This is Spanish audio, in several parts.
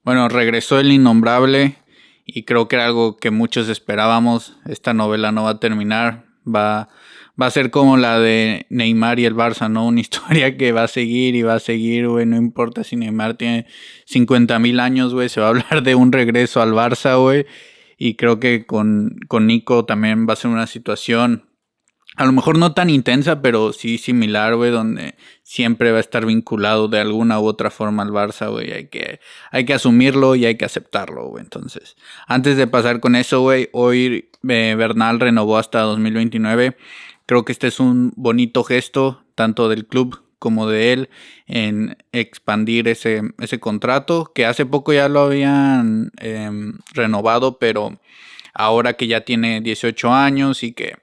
Bueno, regresó el innombrable y creo que era algo que muchos esperábamos. Esta novela no va a terminar, va a ser como la de Neymar y el Barça, ¿no? Una historia que va a seguir y va a seguir, güey. No importa si Neymar tiene 50,000 años, güey, se va a hablar de un regreso al Barça, güey. Y creo que con Nico también va a ser una situación a lo mejor no tan intensa, pero sí similar, güey, donde siempre va a estar vinculado de alguna u otra forma al Barça, güey. Hay que asumirlo y hay que aceptarlo, güey. Entonces, antes de pasar con eso, güey, hoy Bernal renovó hasta 2029. Creo que este es un bonito gesto, tanto del club como de él, en expandir ese contrato, que hace poco ya lo habían renovado, pero ahora que ya tiene 18 años y que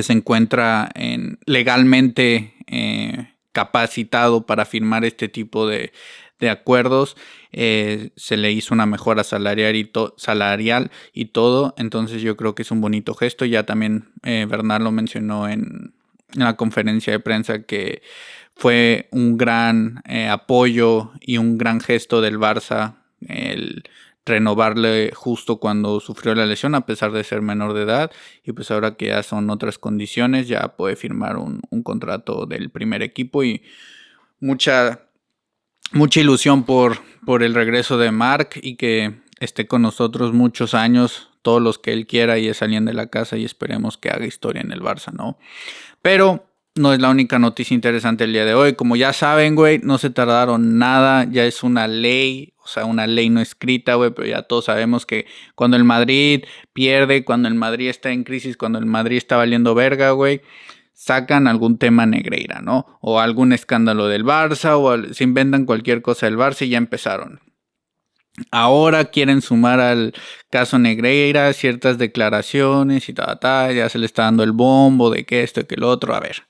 se encuentra legalmente capacitado para firmar este tipo de acuerdos, se le hizo una mejora salarial y todo. Entonces yo creo que es un bonito gesto. Ya también Bernal lo mencionó en la conferencia de prensa, que fue un gran apoyo y un gran gesto del Barça el renovarle justo cuando sufrió la lesión, a pesar de ser menor de edad. Y pues ahora que ya son otras condiciones, ya puede firmar un contrato del primer equipo. Y mucha ilusión por el regreso de Marc y que esté con nosotros muchos años, todos los que él quiera, y es alguien de la casa, y esperemos que haga historia en el Barça, ¿no? Pero no es la única noticia interesante el día de hoy. Como ya saben, güey, no se tardaron nada. Ya es una ley, o sea, una ley no escrita, güey, pero ya todos sabemos que cuando el Madrid pierde, cuando el Madrid está en crisis, cuando el Madrid está valiendo verga, güey, sacan algún tema Negreira, ¿no? O algún escándalo del Barça, o se inventan cualquier cosa del Barça y ya empezaron. Ahora quieren sumar al caso Negreira ciertas declaraciones y ya se le está dando el bombo de que esto y que el otro. A ver,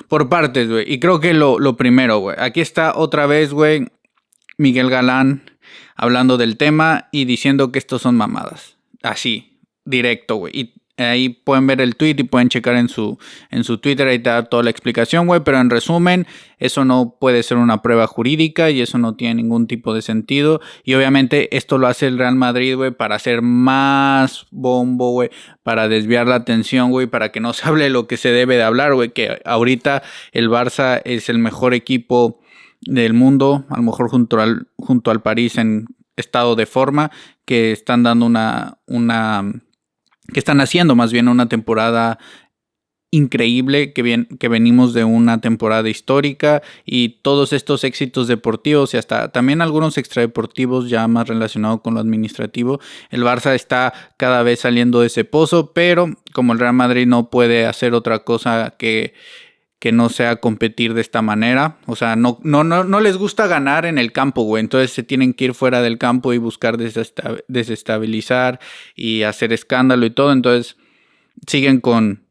por partes, güey. Y creo que lo primero, güey. Aquí está otra vez, güey, Miguel Galán hablando del tema y diciendo que estos son mamadas. Así, directo, güey. Y ahí pueden ver el tweet y pueden checar en su Twitter, ahí te da toda la explicación, güey. Pero en resumen, eso no puede ser una prueba jurídica y eso no tiene ningún tipo de sentido. Y obviamente esto lo hace el Real Madrid, güey, para hacer más bombo, güey, para desviar la atención, güey, para que no se hable lo que se debe de hablar, güey. Que ahorita el Barça es el mejor equipo del mundo, a lo mejor junto al París en estado de forma, que están dando que están haciendo más bien una temporada increíble, que venimos de una temporada histórica, y todos estos éxitos deportivos y hasta también algunos extradeportivos ya más relacionados con lo administrativo. El Barça está cada vez saliendo de ese pozo, pero como el Real Madrid no puede hacer otra cosa que no sea competir de esta manera. O sea, no les gusta ganar en el campo, güey. Entonces se tienen que ir fuera del campo y buscar desestabilizar y hacer escándalo y todo. Entonces siguen con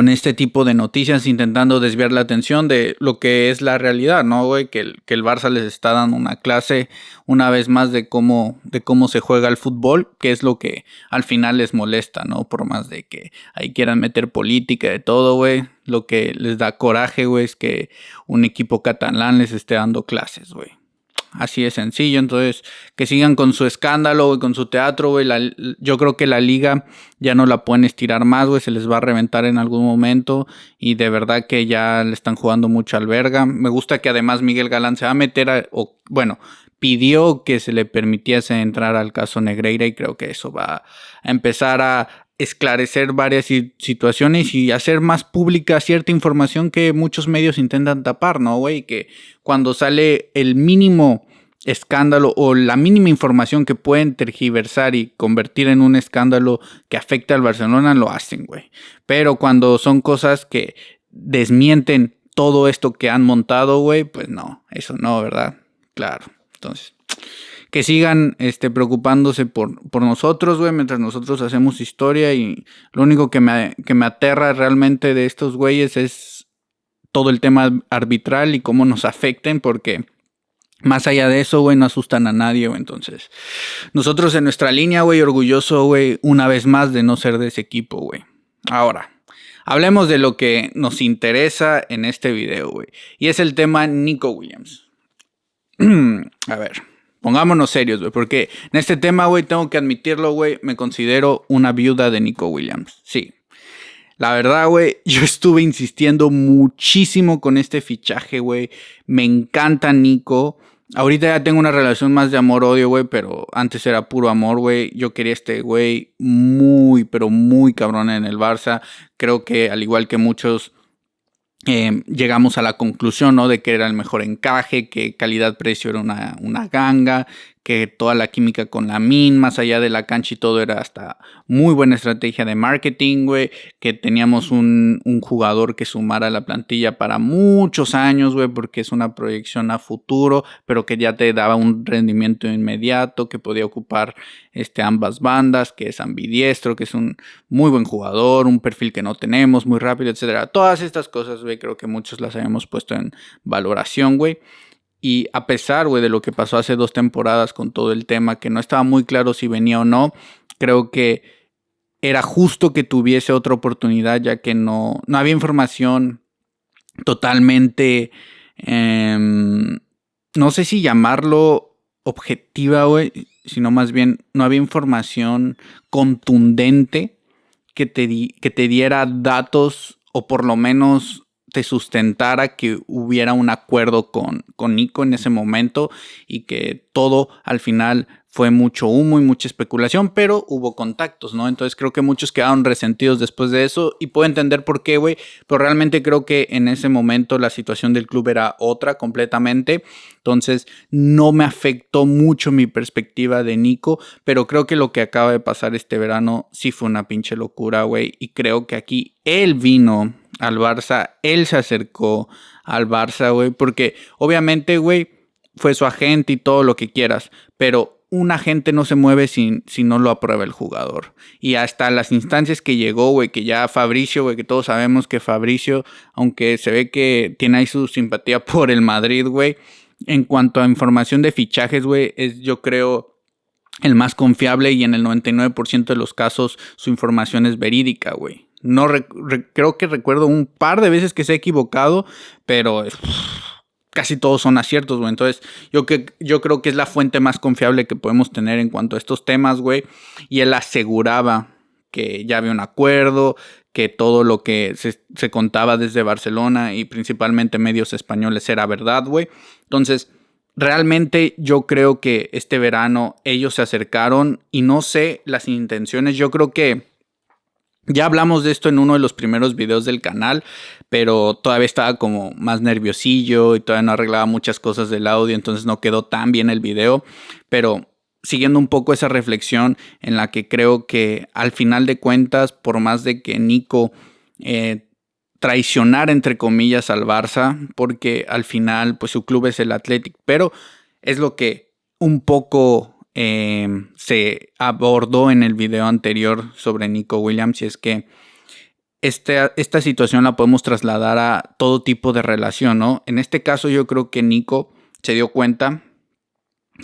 este tipo de noticias, intentando desviar la atención de lo que es la realidad, ¿no, güey? Que el Barça les está dando una clase una vez más de cómo se juega el fútbol, que es lo que al final les molesta, ¿no? Por más de que ahí quieran meter política de todo, güey. Lo que les da coraje, güey, es que un equipo catalán les esté dando clases, güey. Así de sencillo. Entonces, que sigan con su escándalo, güey, con su teatro, güey. Yo creo que la liga ya no la pueden estirar más, güey. Se les va a reventar en algún momento. Y de verdad que ya le están jugando mucho al verga. Me gusta que además Miguel Galán se va a meter pidió que se le permitiese entrar al caso Negreira, y creo que eso va a empezar a esclarecer varias situaciones y hacer más pública cierta información que muchos medios intentan tapar, ¿no, güey? Que cuando sale el mínimo escándalo o la mínima información que pueden tergiversar y convertir en un escándalo que afecte al Barcelona, lo hacen, güey. Pero cuando son cosas que desmienten todo esto que han montado, güey, pues no, eso no, ¿verdad? Claro, entonces que sigan preocupándose por nosotros, güey, mientras nosotros hacemos historia. Y lo único que me aterra realmente de estos güeyes es todo el tema arbitral y cómo nos afecten, porque más allá de eso, güey, no asustan a nadie, güey. Entonces, nosotros en nuestra línea, güey, orgulloso, güey, una vez más de no ser de ese equipo, güey. Ahora, hablemos de lo que nos interesa en este video, güey. Y es el tema Nico Williams. A ver, Pongámonos serios, güey, porque en este tema, güey, tengo que admitirlo, güey, me considero una viuda de Nico Williams. Sí. La verdad, güey, yo estuve insistiendo muchísimo con este fichaje, güey. Me encanta Nico. Ahorita ya tengo una relación más de amor-odio, güey, pero antes era puro amor, güey. Yo quería este güey muy, pero muy cabrón en el Barça. Creo que al igual que muchos llegamos a la conclusión, ¿no? De que era el mejor encaje, que calidad-precio era una ganga, que toda la química con Lamine, más allá de la cancha y todo, era hasta muy buena estrategia de marketing, güey, que teníamos un jugador que sumara a la plantilla para muchos años, güey, porque es una proyección a futuro, pero que ya te daba un rendimiento inmediato, que podía ocupar ambas bandas, que es ambidiestro, que es un muy buen jugador, un perfil que no tenemos, muy rápido, etcétera. Todas estas cosas, güey, creo que muchos las habíamos puesto en valoración, güey. Y a pesar, güey, de lo que pasó hace 2 temporadas con todo el tema, que no estaba muy claro si venía o no, creo que era justo que tuviese otra oportunidad, ya que no había información totalmente, no sé si llamarlo objetiva, güey, sino más bien no había información contundente que te diera datos o por lo menos te sustentara que hubiera un acuerdo con Nico en ese momento y que todo al final fue mucho humo y mucha especulación, pero hubo contactos, ¿no? Entonces creo que muchos quedaron resentidos después de eso y puedo entender por qué, güey, pero realmente creo que en ese momento la situación del club era otra completamente, entonces no me afectó mucho mi perspectiva de Nico, pero creo que lo que acaba de pasar este verano sí fue una pinche locura, güey, y creo que aquí él vino al Barça, él se acercó al Barça, güey, porque obviamente, güey, fue su agente y todo lo que quieras, pero un agente no se mueve si no lo aprueba el jugador. Y hasta las instancias que llegó, güey, que ya Fabricio, güey, que todos sabemos que Fabricio, aunque se ve que tiene ahí su simpatía por el Madrid, güey, en cuanto a información de fichajes, güey, es yo creo el más confiable y en el 99% de los casos su información es verídica, güey. No creo que recuerdo un par de veces que se ha equivocado, pero casi todos son aciertos, güey. Entonces, yo creo que es la fuente más confiable que podemos tener en cuanto a estos temas, güey. Y él aseguraba que ya había un acuerdo, que todo lo que se contaba desde Barcelona y principalmente medios españoles era verdad, güey. Entonces, realmente yo creo que este verano ellos se acercaron y no sé las intenciones. Yo creo que ya hablamos de esto en uno de los primeros videos del canal, pero todavía estaba como más nerviosillo y todavía no arreglaba muchas cosas del audio, entonces no quedó tan bien el video, pero siguiendo un poco esa reflexión en la que creo que al final de cuentas, por más de que Nico traicionara entre comillas al Barça, porque al final pues su club es el Athletic, pero es lo que un poco se abordó en el video anterior sobre Nico Williams, y es que esta situación la podemos trasladar a todo tipo de relación, ¿no? En este caso yo creo que Nico se dio cuenta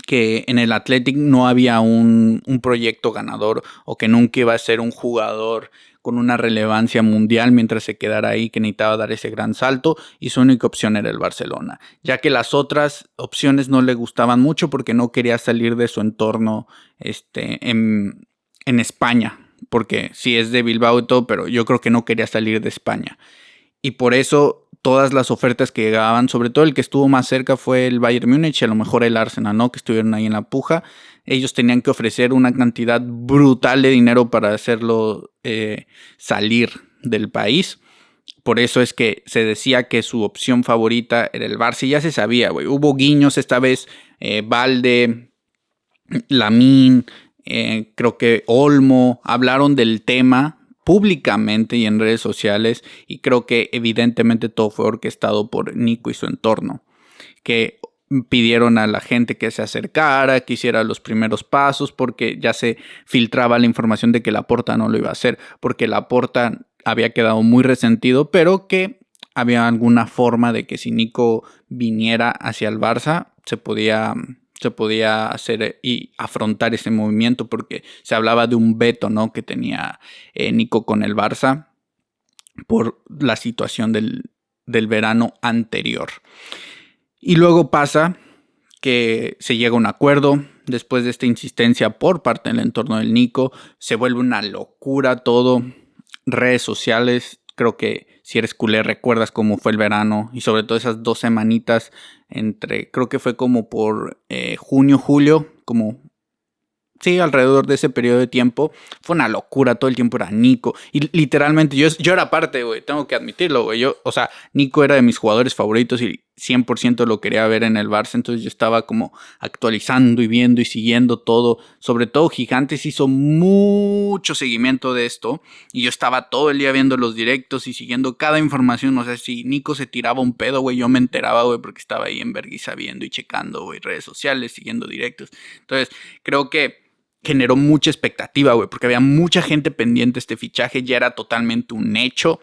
que en el Athletic no había un proyecto ganador o que nunca iba a ser un jugador con una relevancia mundial mientras se quedara ahí, que necesitaba dar ese gran salto y su única opción era el Barcelona, ya que las otras opciones no le gustaban mucho porque no quería salir de su entorno en España, porque sí es de Bilbao y todo, pero yo creo que no quería salir de España. Y por eso todas las ofertas que llegaban, sobre todo el que estuvo más cerca fue el Bayern Múnich y a lo mejor el Arsenal, ¿no? Que estuvieron ahí en la puja. Ellos tenían que ofrecer una cantidad brutal de dinero para hacerlo salir del país. Por eso es que se decía que su opción favorita era el Barça y ya se sabía, güey. Hubo guiños esta vez, Balde, Lamine, creo que Olmo, hablaron del tema públicamente y en redes sociales y creo que evidentemente todo fue orquestado por Nico y su entorno, que pidieron a la gente que se acercara, que hiciera los primeros pasos porque ya se filtraba la información de que Laporta no lo iba a hacer, porque Laporta había quedado muy resentido, pero que había alguna forma de que si Nico viniera hacia el Barça se podía hacer y afrontar ese movimiento porque se hablaba de un veto, ¿no? Que tenía Nico con el Barça por la situación del verano anterior. Y luego pasa que se llega a un acuerdo. Después de esta insistencia por parte del entorno del Nico, se vuelve una locura todo. Redes sociales, creo que si eres culé recuerdas cómo fue el verano y sobre todo esas 2 semanitas creo que fue como por junio, julio, como... Sí, alrededor de ese periodo de tiempo fue una locura, todo el tiempo era Nico. Y literalmente yo era parte, güey, tengo que admitirlo, güey. O sea, Nico era de mis jugadores favoritos y 100% lo quería ver en el Barça. Entonces yo estaba como actualizando y viendo y siguiendo todo. Sobre todo Gigantes hizo mucho seguimiento de esto. Y yo estaba todo el día viendo los directos y siguiendo cada información. O sea, si Nico se tiraba un pedo, güey, yo me enteraba, güey, porque estaba ahí en vergüenza viendo y checando, güey, redes sociales, siguiendo directos. Entonces, creo que generó mucha expectativa, güey, porque había mucha gente pendiente de este fichaje, ya era totalmente un hecho.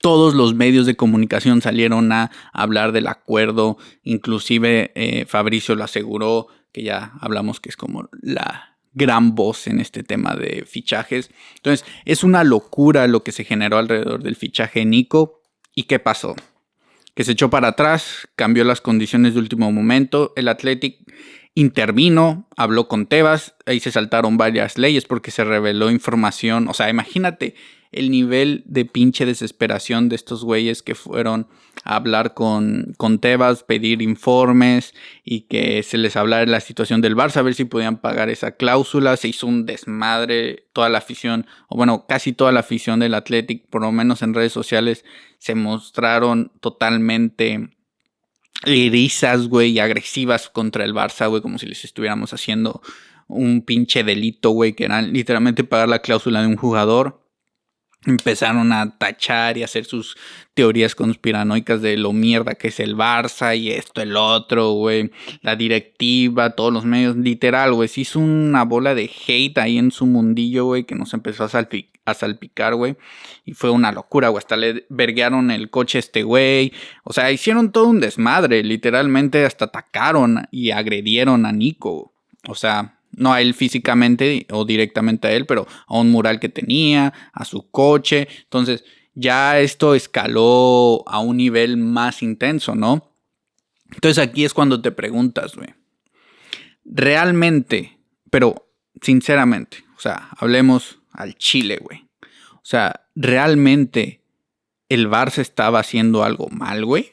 Todos los medios de comunicación salieron a hablar del acuerdo, inclusive Fabricio lo aseguró, que ya hablamos que es como la gran voz en este tema de fichajes. Entonces, es una locura lo que se generó alrededor del fichaje de Nico. ¿Y qué pasó? Que se echó para atrás, cambió las condiciones de último momento, el Athletic intervino, habló con Tebas, ahí se saltaron varias leyes porque se reveló información. O sea, imagínate el nivel de pinche desesperación de estos güeyes que fueron a hablar con Tebas, pedir informes y que se les hablara de la situación del Barça, a ver si podían pagar esa cláusula. Se hizo un desmadre, toda la afición, o bueno, casi toda la afición del Athletic, por lo menos en redes sociales, se mostraron totalmente erizas, güey, y agresivas contra el Barça, güey, como si les estuviéramos haciendo un pinche delito, güey, que era literalmente pagar la cláusula de un jugador. Empezaron a tachar y hacer sus teorías conspiranoicas de lo mierda que es el Barça y esto, el otro, güey. La directiva, todos los medios, literal, güey. Se hizo una bola de hate ahí en su mundillo, güey, que nos empezó a salpicar, güey. Y fue una locura, güey. Hasta le verguearon el coche a este güey. O sea, hicieron todo un desmadre. Literalmente hasta atacaron y agredieron a Nico. O sea, no a él físicamente o directamente a él, pero a un mural que tenía, a su coche. Entonces ya esto escaló a un nivel más intenso, ¿no? Entonces aquí es cuando te preguntas, güey, realmente, pero sinceramente, o sea, hablemos al chile, güey. O sea, realmente el Barça estaba haciendo algo mal, güey.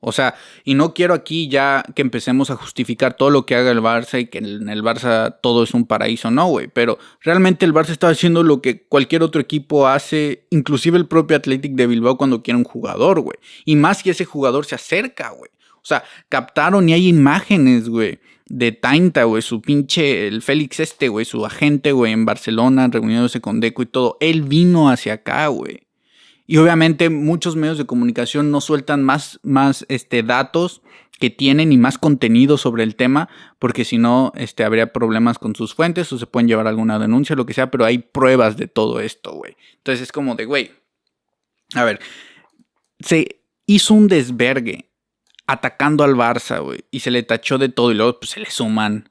O sea, y no quiero aquí ya que empecemos a justificar todo lo que haga el Barça y que en el Barça todo es un paraíso, no, güey. Pero realmente el Barça está haciendo lo que cualquier otro equipo hace, inclusive el propio Athletic de Bilbao cuando quiere un jugador, güey. Y más si ese jugador se acerca, güey. O sea, captaron y hay imágenes, güey, de Tainta, güey, su pinche, el Félix güey, su agente, güey, en Barcelona, reuniéndose con Deco y todo. Él vino hacia acá, güey. Y obviamente muchos medios de comunicación no sueltan más datos que tienen y más contenido sobre el tema, porque si no habría problemas con sus fuentes o se pueden llevar alguna denuncia, lo que sea, pero hay pruebas de todo esto, güey. Entonces es como de, güey, a ver, se hizo un desvergue atacando al Barça, güey, y se le tachó de todo y luego pues, se le suman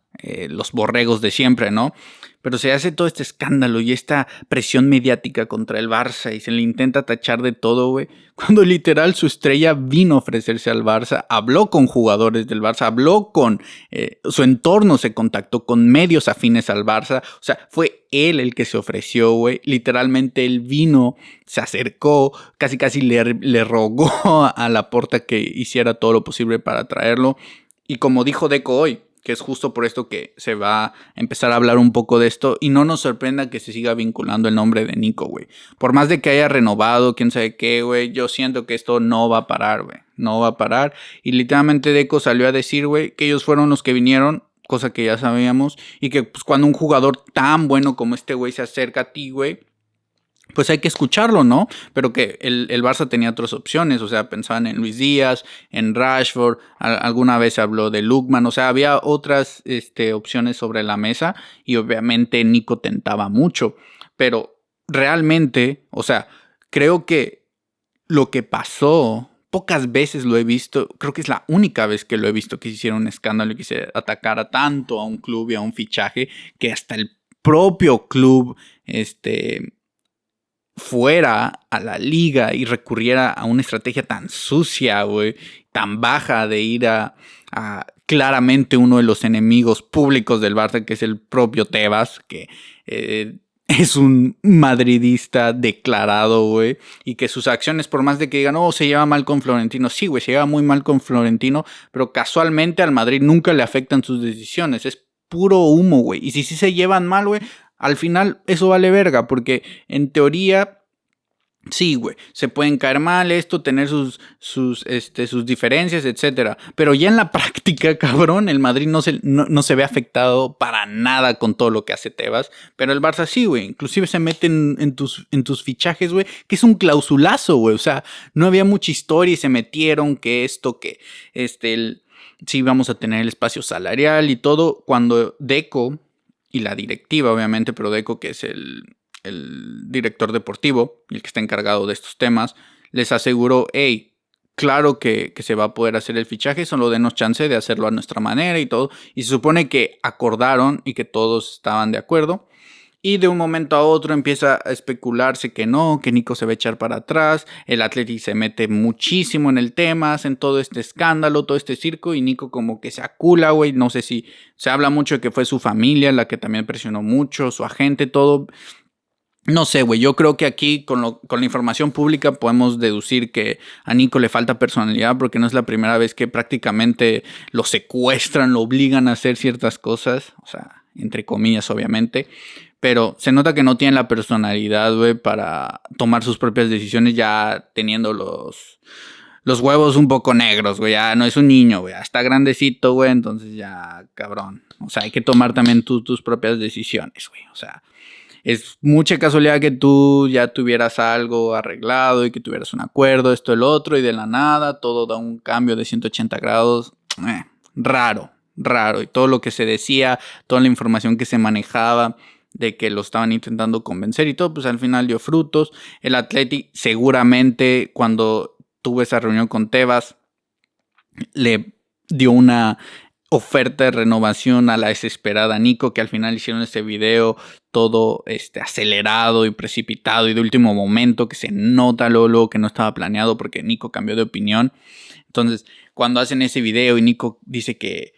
los borregos de siempre, ¿no? Pero se hace todo este escándalo y esta presión mediática contra el Barça y se le intenta tachar de todo, güey. Cuando literal su estrella vino a ofrecerse al Barça, habló con jugadores del Barça, habló con su entorno, se contactó con medios afines al Barça. O sea, fue él el que se ofreció, güey. Literalmente él vino, se acercó, casi le rogó a Laporta que hiciera todo lo posible para traerlo. Y como dijo Deco hoy, que es justo por esto que se va a empezar a hablar un poco de esto y no nos sorprenda que se siga vinculando el nombre de Nico, güey. Por más de que haya renovado, quién sabe qué, güey, yo siento que esto no va a parar, güey. No va a parar. Y literalmente Deco salió a decir, güey, que ellos fueron los que vinieron, cosa que ya sabíamos, y que pues cuando un jugador tan bueno como este güey se acerca a ti, güey, pues hay que escucharlo, ¿no? Pero que el Barça tenía otras opciones, o sea, pensaban en Luis Díaz, en Rashford, alguna vez habló de Lookman, o sea, había otras opciones sobre la mesa y obviamente Nico tentaba mucho, pero realmente, o sea, creo que lo que pasó, pocas veces lo he visto, creo que es la única vez que lo he visto que se hiciera un escándalo y que se atacara tanto a un club y a un fichaje que hasta el propio club, fuera a la liga y recurriera a una estrategia tan sucia, güey, tan baja de ir a claramente uno de los enemigos públicos del Barça, que es el propio Tebas, que es un madridista declarado, güey, y que sus acciones, por más de que digan, se lleva mal con Florentino, sí, güey, se lleva muy mal con Florentino, pero casualmente al Madrid nunca le afectan sus decisiones, es puro humo, güey, y si sí se llevan mal, güey, al final eso vale verga, porque en teoría... Sí, güey, se pueden caer mal esto, tener sus diferencias, etcétera. Pero ya en la práctica, cabrón, el Madrid no se ve afectado para nada con todo lo que hace Tebas. Pero el Barça sí, güey. Inclusive se mete en tus fichajes, güey, que es un clausulazo, güey. O sea, no había mucha historia y se metieron que esto, que sí vamos a tener el espacio salarial y todo. Cuando Deco y la directiva, obviamente, pero Deco, que es el director deportivo, el que está encargado de estos temas, les aseguró, hey, claro que se va a poder hacer el fichaje, solo denos chance de hacerlo a nuestra manera y todo. Y se supone que acordaron y que todos estaban de acuerdo. Y de un momento a otro empieza a especularse que no, que Nico se va a echar para atrás. El Atleti se mete muchísimo en el tema, hacen todo este escándalo, todo este circo. Y Nico como que se acula, güey. No sé si se habla mucho de que fue su familia la que también presionó mucho, su agente, todo. No sé, güey, yo creo que aquí con la información pública podemos deducir que a Nico le falta personalidad porque no es la primera vez que prácticamente lo secuestran, lo obligan a hacer ciertas cosas, o sea, entre comillas, obviamente, pero se nota que no tiene la personalidad, güey, para tomar sus propias decisiones ya teniendo los huevos un poco negros, güey, ya no es un niño, güey, ya está grandecito, güey, entonces ya, cabrón, o sea, hay que tomar también tus propias decisiones, güey, o sea... Es mucha casualidad que tú ya tuvieras algo arreglado y que tuvieras un acuerdo, esto, el otro, y de la nada todo da un cambio de 180 grados. Raro. Y todo lo que se decía, toda la información que se manejaba de que lo estaban intentando convencer y todo, pues al final dio frutos. El Atleti seguramente cuando tuvo esa reunión con Tebas le dio una oferta de renovación a la desesperada Nico, que al final hicieron este video todo acelerado y precipitado y de último momento, que se nota luego que no estaba planeado porque Nico cambió de opinión. Entonces, cuando hacen ese video y Nico dice que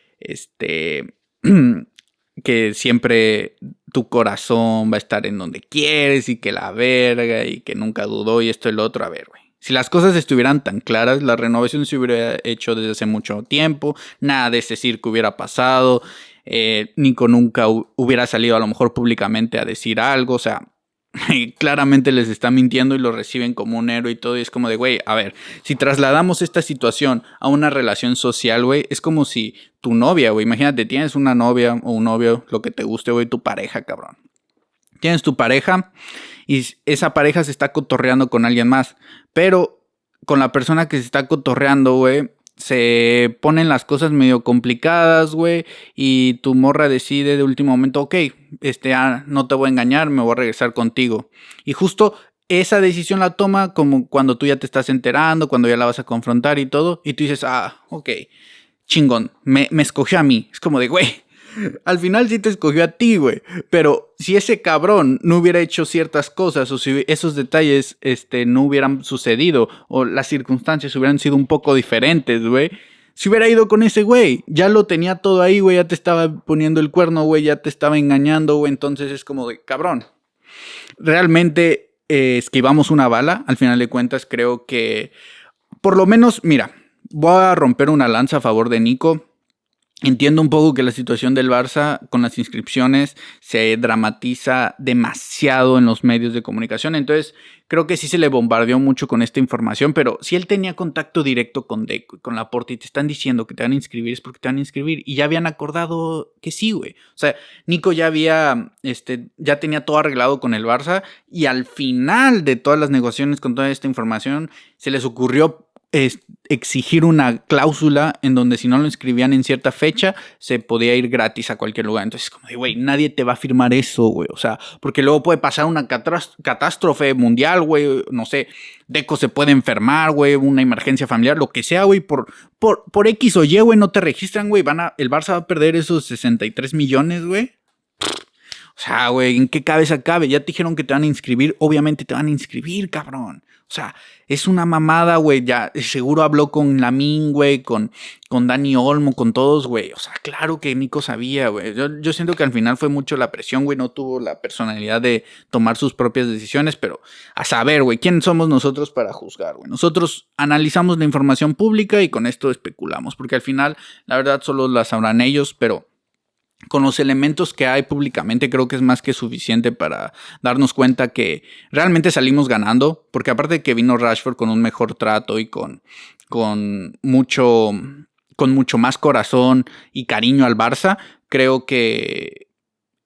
que siempre tu corazón va a estar en donde quieres y que la verga y que nunca dudó y esto y lo otro, a ver, güey. Si las cosas estuvieran tan claras, la renovación se hubiera hecho desde hace mucho tiempo, nada de ese circo hubiera pasado, Nico nunca hubiera salido a lo mejor públicamente a decir algo, o sea, claramente les está mintiendo y lo reciben como un héroe y todo, y es como de, güey, a ver, si trasladamos esta situación a una relación social, güey, es como si tu novia, güey, imagínate, tienes una novia o un novio, lo que te guste, güey, tu pareja, cabrón. Tienes tu pareja y esa pareja se está cotorreando con alguien más, pero con la persona que se está cotorreando, güey, se ponen las cosas medio complicadas, güey, y tu morra decide de último momento, ok, no te voy a engañar, me voy a regresar contigo. Y justo esa decisión la toma como cuando tú ya te estás enterando, cuando ya la vas a confrontar y todo, y tú dices, ok, chingón, me escogió a mí. Es como de, güey, al final sí te escogió a ti, güey. Pero si ese cabrón no hubiera hecho ciertas cosas o si esos detalles no hubieran sucedido o las circunstancias hubieran sido un poco diferentes, güey, si hubiera ido con ese güey, ya lo tenía todo ahí, güey, ya te estaba poniendo el cuerno, güey, ya te estaba engañando, güey. Entonces es como de, cabrón, realmente esquivamos una bala. Al final de cuentas creo que, por lo menos, mira, voy a romper una lanza a favor de Nico. Entiendo un poco que la situación del Barça con las inscripciones se dramatiza demasiado en los medios de comunicación. Entonces, creo que sí se le bombardeó mucho con esta información. Pero si él tenía contacto directo con Deco y con Laporta y te están diciendo que te van a inscribir, es porque te van a inscribir. Y ya habían acordado que sí, güey. O sea, Nico ya ya tenía todo arreglado con el Barça. Y al final de todas las negociaciones con toda esta información, se les ocurrió exigir una cláusula en donde si no lo inscribían en cierta fecha se podía ir gratis a cualquier lugar. Entonces como de, güey, nadie te va a firmar eso, güey, o sea, porque luego puede pasar una catástrofe mundial, güey, no sé, Deco se puede enfermar, güey, una emergencia familiar, lo que sea, güey, por X o Y, güey, no te registran, güey, el Barça va a perder esos 63 millones, güey. O sea, güey, ¿en qué cabeza cabe? Ya te dijeron que te van a inscribir, obviamente te van a inscribir, cabrón. O sea, es una mamada, güey. Ya seguro habló con Lamine, güey, con Dani Olmo, con todos, güey. O sea, claro que Nico sabía, güey. Yo siento que al final fue mucho la presión, güey. No tuvo la personalidad de tomar sus propias decisiones, pero a saber, güey, ¿quién somos nosotros para juzgar, güey? Nosotros analizamos la información pública y con esto especulamos, porque al final, la verdad, solo la sabrán ellos, pero con los elementos que hay públicamente creo que es más que suficiente para darnos cuenta que realmente salimos ganando, porque aparte de que vino Rashford con un mejor trato y con mucho más corazón y cariño al Barça, creo que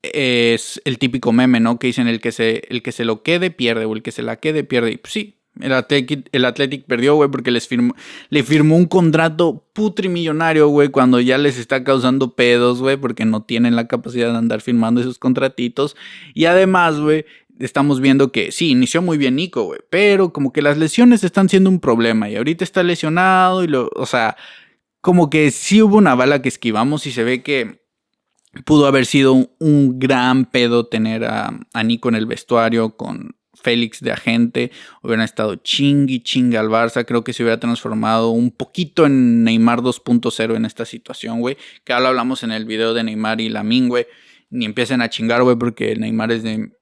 es el típico meme, ¿no? Que dicen el que se lo quede pierde, o el que se la quede pierde. Y pues sí, el Athletic perdió, güey, porque le firmó un contrato putrimillonario, güey, cuando ya les está causando pedos, güey, porque no tienen la capacidad de andar firmando esos contratitos. Y además, güey, estamos viendo que sí, inició muy bien Nico, güey, pero como que las lesiones están siendo un problema y ahorita está lesionado o sea, como que sí hubo una bala que esquivamos y se ve que pudo haber sido un gran pedo tener a Nico en el vestuario con Félix de agente. Hubieran estado chingue al Barça. Creo que se hubiera transformado un poquito en Neymar 2.0 en esta situación, güey. Que ahora hablamos en el video de Neymar y Lamine, güey. Ni empiecen a chingar, güey, porque Neymar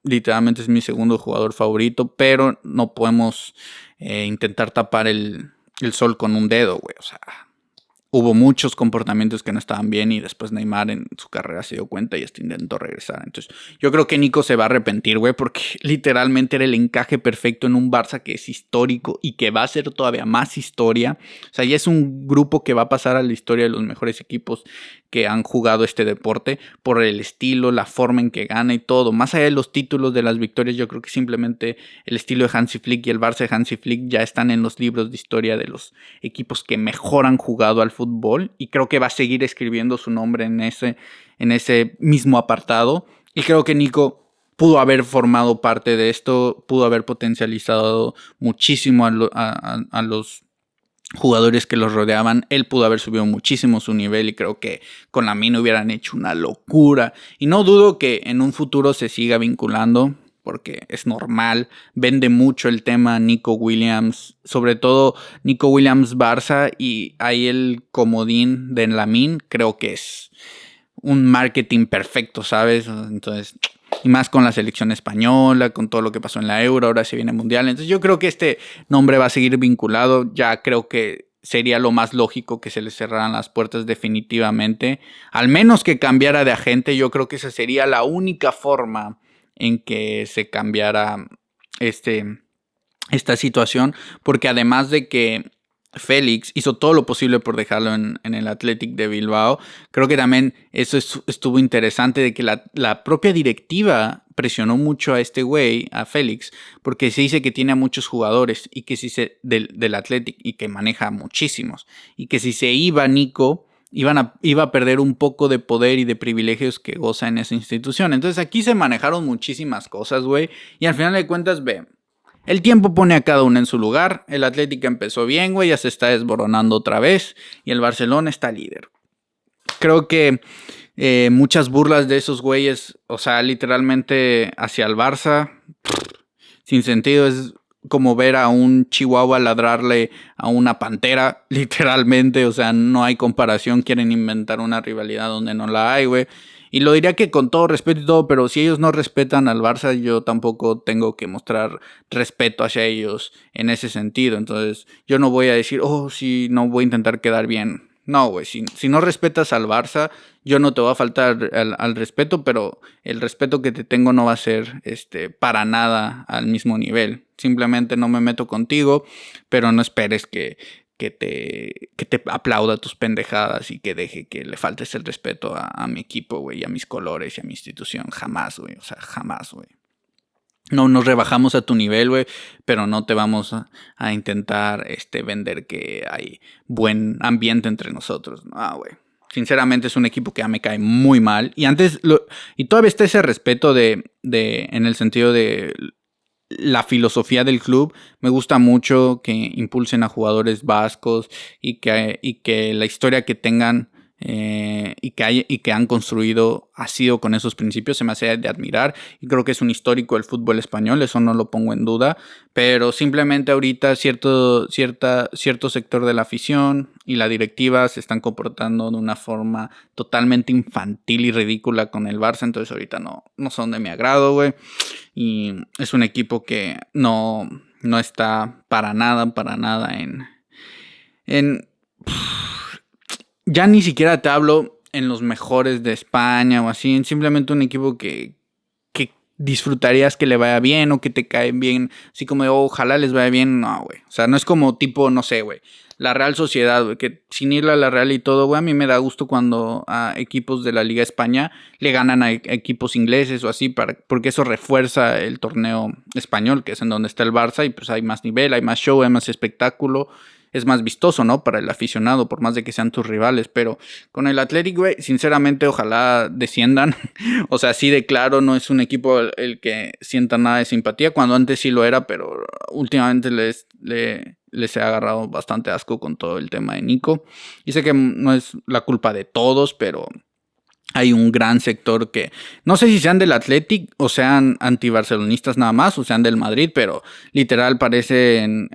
literalmente es mi segundo jugador favorito. Pero no podemos intentar tapar el sol con un dedo, güey. O sea, hubo muchos comportamientos que no estaban bien y después Neymar en su carrera se dio cuenta y hasta intentó regresar. Entonces yo creo que Nico se va a arrepentir, güey, porque literalmente era el encaje perfecto en un Barça que es histórico y que va a ser todavía más historia. O sea, ya es un grupo que va a pasar a la historia de los mejores equipos que han jugado este deporte por el estilo, la forma en que gana y todo. Más allá de los títulos, de las victorias, yo creo que simplemente el estilo de Hansi Flick y el Barça de Hansi Flick ya están en los libros de historia de los equipos que mejor han jugado al fútbol y creo que va a seguir escribiendo su nombre en ese mismo apartado. Y creo que Nico pudo haber formado parte de esto, pudo haber potencializado muchísimo a los jugadores que los rodeaban. Él pudo haber subido muchísimo su nivel y creo que con Lamine hubieran hecho una locura. Y no dudo que en un futuro se siga vinculando, porque es normal. Vende mucho el tema Nico Williams, sobre todo Nico Williams Barça, y ahí el comodín de Lamine creo que es un marketing perfecto, ¿sabes? Entonces, y más con la selección española, con todo lo que pasó en la Euro, ahora se viene Mundial. Entonces yo creo que este nombre va a seguir vinculado. Ya creo que sería lo más lógico que se le cerraran las puertas definitivamente. Al menos que cambiara de agente, yo creo que esa sería la única forma en que se cambiara esta situación. Porque además de que Félix hizo todo lo posible por dejarlo en el Athletic de Bilbao, creo que también eso estuvo interesante, de que la propia directiva presionó mucho a este güey, a Félix, porque se dice que tiene a muchos jugadores y que si del Athletic y que maneja muchísimos, y que si se iba Nico iba a perder un poco de poder y de privilegios que goza en esa institución. Entonces aquí se manejaron muchísimas cosas, güey, y al final de cuentas, el tiempo pone a cada uno en su lugar. El Atlético empezó bien, güey, ya se está desboronando otra vez. Y el Barcelona está líder. Creo que muchas burlas de esos güeyes, o sea, literalmente hacia el Barça, sin sentido. Es como ver a un chihuahua ladrarle a una pantera, literalmente. O sea, no hay comparación. Quieren inventar una rivalidad donde no la hay, güey. Y lo diría que con todo respeto y todo, pero si ellos no respetan al Barça, yo tampoco tengo que mostrar respeto hacia ellos en ese sentido. Entonces, yo no voy a decir, oh, sí, no voy a intentar quedar bien. No, güey, si no respetas al Barça, yo no te voy a faltar al respeto, pero el respeto que te tengo no va a ser para nada al mismo nivel. Simplemente no me meto contigo, pero no esperes que te aplauda tus pendejadas y que deje que le faltes el respeto a mi equipo, güey, y a mis colores y a mi institución. Jamás, güey, o sea, jamás, güey. No nos rebajamos a tu nivel, güey, pero no te vamos a intentar vender que hay buen ambiente entre nosotros. No, güey. Sinceramente es un equipo que ya me cae muy mal. Y todavía está ese respeto en el sentido de la filosofía del club. Me gusta mucho que impulsen a jugadores vascos y que la historia que tengan y que han construido ha sido con esos principios, se me hace de admirar y creo que es un histórico del fútbol español, eso no lo pongo en duda, pero simplemente ahorita cierto sector de la afición y la directiva se están comportando de una forma totalmente infantil y ridícula con el Barça, entonces ahorita no son de mi agrado, güey, y es un equipo que no está para nada en ya ni siquiera te hablo en los mejores de España o así, simplemente un equipo que disfrutarías que le vaya bien o que te cae bien, así como de, ojalá les vaya bien, no, güey. O sea, no es como tipo, no sé, güey, la Real Sociedad, güey, que sin irle a la Real y todo, güey, a mí me da gusto cuando a equipos de la Liga España le ganan a equipos ingleses o así, porque eso refuerza el torneo español, que es en donde está el Barça, y pues hay más nivel, hay más show, hay más espectáculo. Es más vistoso, ¿no? Para el aficionado, por más de que sean tus rivales. Pero con el Athletic, güey, sinceramente, ojalá desciendan. O sea, sí de claro, no es un equipo el que sienta nada de simpatía, cuando antes sí lo era, pero últimamente les he agarrado bastante asco con todo el tema de Nico. Y sé que no es la culpa de todos, pero hay un gran sector que no sé si sean del Athletic o sean antibarcelonistas nada más o sean del Madrid, pero literal parecen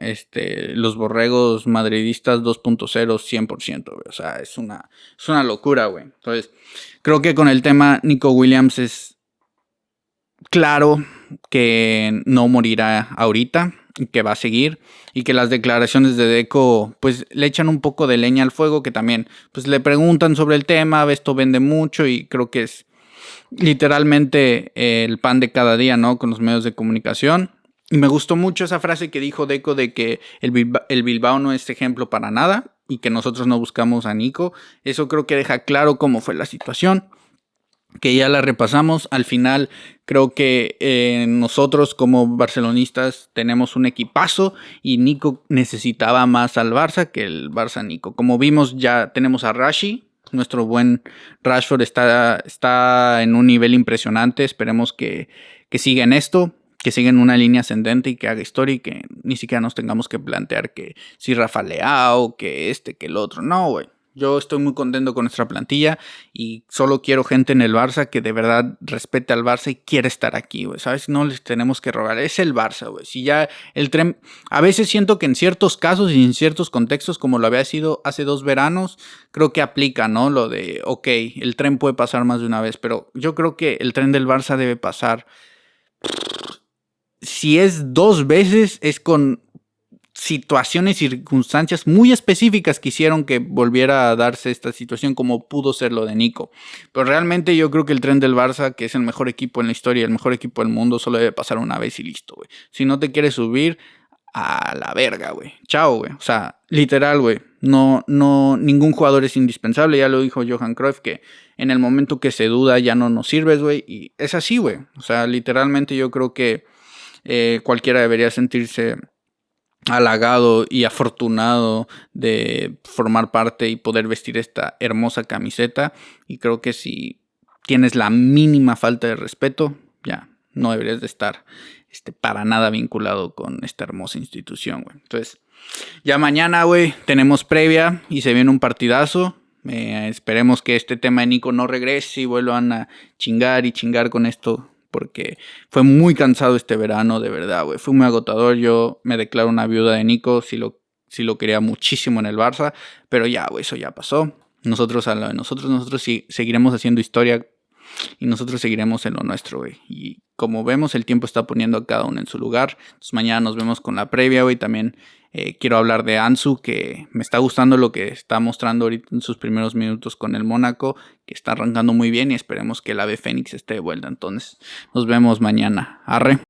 los borregos madridistas 2.0 100%, güey. O sea, es una locura, güey. Entonces, creo que con el tema Nico Williams es claro que no morirá ahorita, que va a seguir y que las declaraciones de Deco pues le echan un poco de leña al fuego, que también pues le preguntan sobre el tema, esto vende mucho y creo que es literalmente el pan de cada día, ¿no? Con los medios de comunicación. Y me gustó mucho esa frase que dijo Deco de que el Bilbao no es ejemplo para nada y que nosotros no buscamos a Nico. Eso creo que deja claro cómo fue la situación, que ya la repasamos. Al final creo que nosotros como barcelonistas tenemos un equipazo y Nico necesitaba más al Barça que el Barça Nico. Como vimos, ya tenemos a Rashi. Nuestro buen Rashford está en un nivel impresionante. Esperemos que siga en esto, que siga en una línea ascendente y que haga historia y que ni siquiera nos tengamos que plantear que si Rafa Leao, que que el otro. No, güey. Yo estoy muy contento con nuestra plantilla y solo quiero gente en el Barça que de verdad respete al Barça y quiera estar aquí, güey, ¿sabes? No les tenemos que rogar, es el Barça, güey. Si ya el tren, a veces siento que en ciertos casos y en ciertos contextos, como lo había sido hace 2 veranos, creo que aplica, ¿no? Lo de, ok, el tren puede pasar más de una vez, pero yo creo que el tren del Barça debe pasar, si es 2 veces, es con situaciones y circunstancias muy específicas que hicieron que volviera a darse esta situación, como pudo ser lo de Nico. Pero realmente yo creo que el tren del Barça, que es el mejor equipo en la historia, el mejor equipo del mundo, solo debe pasar una vez y listo, güey. Si no te quieres subir, a la verga, güey. Chao, güey. O sea, literal, güey. No, ningún jugador es indispensable. Ya lo dijo Johan Cruyff, que en el momento que se duda ya no nos sirves, güey. Y es así, güey. O sea, literalmente yo creo que cualquiera debería sentirse halagado y afortunado de formar parte y poder vestir esta hermosa camiseta. Y creo que si tienes la mínima falta de respeto, ya no deberías de estar para nada vinculado con esta hermosa institución, güey. Entonces, ya mañana, güey, tenemos previa y se viene un partidazo. Esperemos que este tema de Nico no regrese y vuelvan a chingar y chingar con esto, porque fue muy cansado este verano, de verdad, güey. Fue muy agotador. Yo me declaro una viuda de Nico, si lo quería muchísimo en el Barça, pero ya, güey, eso ya pasó. Nosotros sí seguiremos haciendo historia y nosotros seguiremos en lo nuestro, güey. Y como vemos, el tiempo está poniendo a cada uno en su lugar. Entonces mañana nos vemos con la previa, güey. También quiero hablar de Ansu, que me está gustando lo que está mostrando ahorita en sus primeros minutos con el Mónaco, que está arrancando muy bien y esperemos que el ave Fénix esté de vuelta. Entonces nos vemos mañana. Arre.